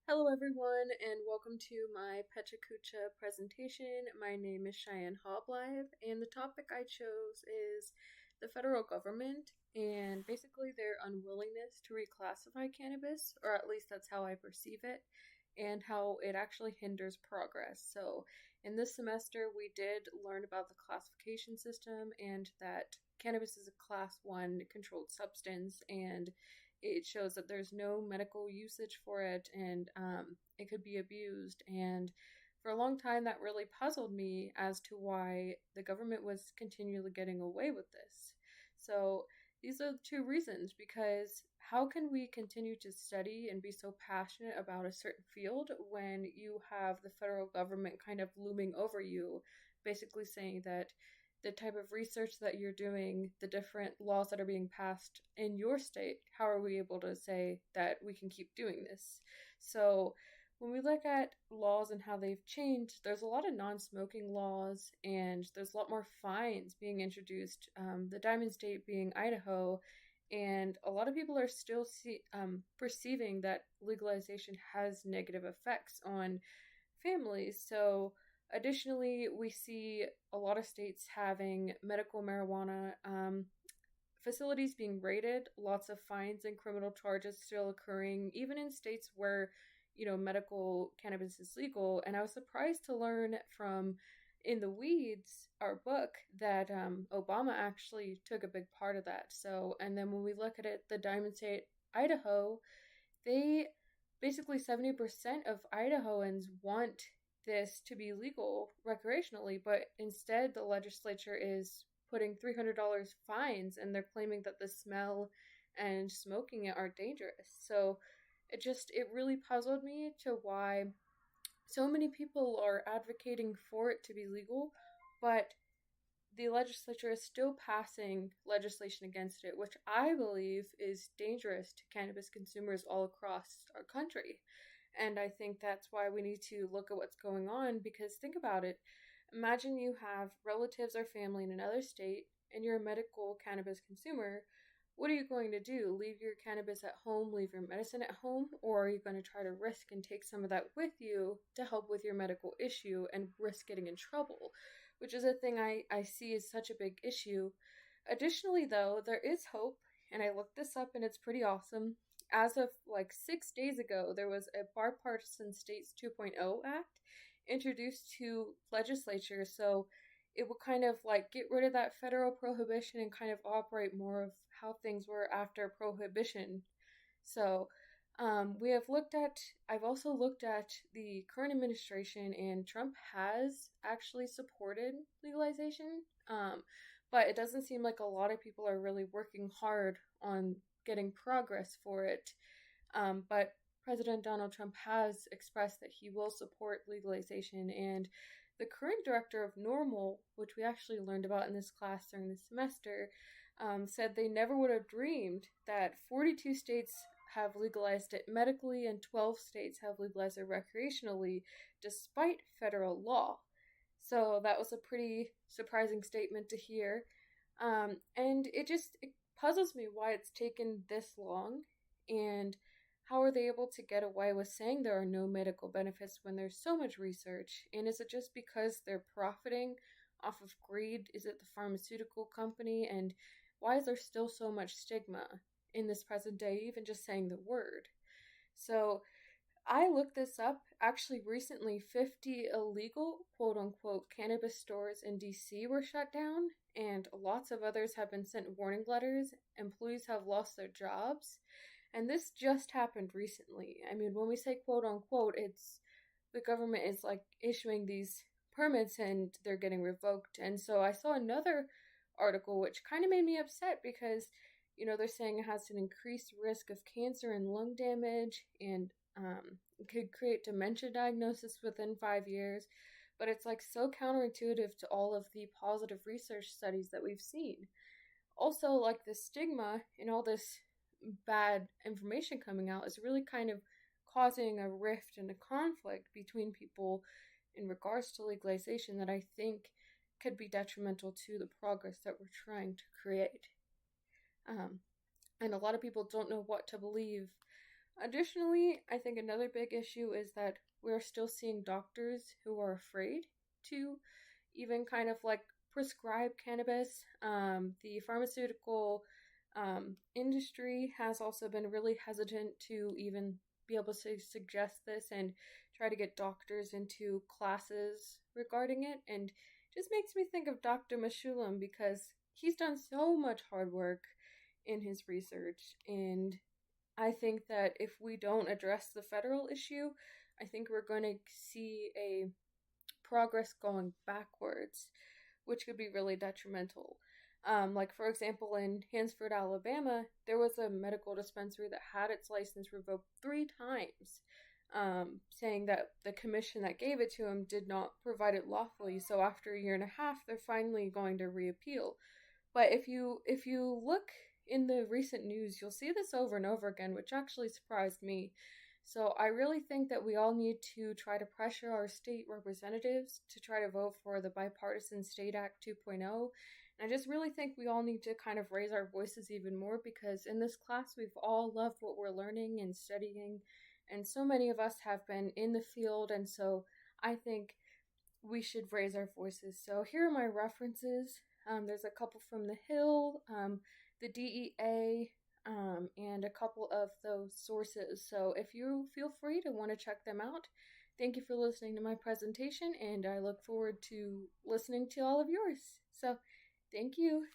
Hello everyone and welcome to my Pecha Kucha presentation. My name is Cheyenne Halbleib and the topic I chose is the federal government and basically their unwillingness to reclassify cannabis, or at least that's how I perceive it, and how it actually hinders progress. So in this semester we did learn about the classification system and that cannabis is a class 1 controlled substance, and it shows that there's no medical usage for it, and it could be abused. And for a long time, that really puzzled me as to why the government was continually getting away with this. So these are the two reasons, because how can we continue to study and be so passionate about a certain field when you have the federal government kind of looming over you, basically saying that the type of research that you're doing, the different laws that are being passed in your state, how are we able to say that we can keep doing this? So when we look at laws and how they've changed, there's a lot of non-smoking laws and there's a lot more fines being introduced, the Diamond State being Idaho, and a lot of people are still perceiving that legalization has negative effects on families. So additionally, we see a lot of states having medical marijuana facilities being raided, lots of fines and criminal charges still occurring, even in states where, medical cannabis is legal. And I was surprised to learn from In the Weeds, our book, that Obama actually took a big part of that. So, and then when we look at it, the Diamond State, Idaho, they basically 70% of Idahoans want this to be legal recreationally, but instead the legislature is putting $300 fines, and they're claiming that the smell and smoking it are dangerous. So it really puzzled me to why so many people are advocating for it to be legal, but the legislature is still passing legislation against it, which I believe is dangerous to cannabis consumers all across our country. And I think that's why we need to look at what's going on, because think about it. Imagine you have relatives or family in another state and you're a medical cannabis consumer. What are you going to do? Leave your cannabis at home, leave your medicine at home, or are you going to try to risk and take some of that with you to help with your medical issue and risk getting in trouble? Which is a thing I see as such a big issue. Additionally, though, there is hope, and I looked this up and it's pretty awesome. As of like 6 days ago, there was a Bipartisan States 2.0 Act introduced to legislature, so it would kind of like get rid of that federal prohibition and kind of operate more of how things were after prohibition. So I've also looked at the current administration, and Trump has actually supported legalization, but it doesn't seem like a lot of people are really working hard on getting progress for it. But President Donald Trump has expressed that he will support legalization, and the current director of NORML, which we actually learned about in this class during the semester, said they never would have dreamed that 42 states have legalized it medically and 12 states have legalized it recreationally, despite federal law. So that was a pretty surprising statement to hear. And it puzzles me why it's taken this long, and how are they able to get away with saying there are no medical benefits when there's so much research? And is it just because they're profiting off of greed? Is it the pharmaceutical company? And why is there still so much stigma in this present day, even just saying the word? So I looked this up. Actually, recently, 50 illegal, quote unquote, cannabis stores in DC were shut down, and lots of others have been sent warning letters. Employees have lost their jobs. And this just happened recently. I mean, when we say quote unquote, it's the government is like issuing these permits and they're getting revoked. And so I saw another article which kind of made me upset, because, they're saying it has an increased risk of cancer and lung damage, and could create dementia diagnosis within 5 years. But it's like so counterintuitive to all of the positive research studies that we've seen. Also, like the stigma and all this bad information coming out is really kind of causing a rift and a conflict between people in regards to legalization that I think could be detrimental to the progress that we're trying to create. And a lot of people don't know what to believe. Additionally, I think another big issue is that we're still seeing doctors who are afraid to even kind of like prescribe cannabis. The pharmaceutical industry has also been really hesitant to even be able to suggest this and try to get doctors into classes regarding it. And just makes me think of Dr. Mashulam because he's done so much hard work in his research. And I think that if we don't address the federal issue, I think we're going to see a progress going backwards, which could be really detrimental. Like, for example, in Hansford, Alabama, there was a medical dispensary that had its license revoked 3 times, saying that the commission that gave it to him did not provide it lawfully. So after a year and a half, they're finally going to reappeal. But if you look in the recent news, you'll see this over and over again, which actually surprised me. So I really think that we all need to try to pressure our state representatives to try to vote for the Bipartisan State Act 2.0. And I just really think we all need to kind of raise our voices even more because in this class we've all loved what we're learning and studying, and so many of us have been in the field, and so I think we should raise our voices. So here are my references. There's a couple from the Hill, the DEA, and a couple of those sources. So if you feel free to want to check them out, thank you for listening to my presentation, and I look forward to listening to all of yours. So thank you.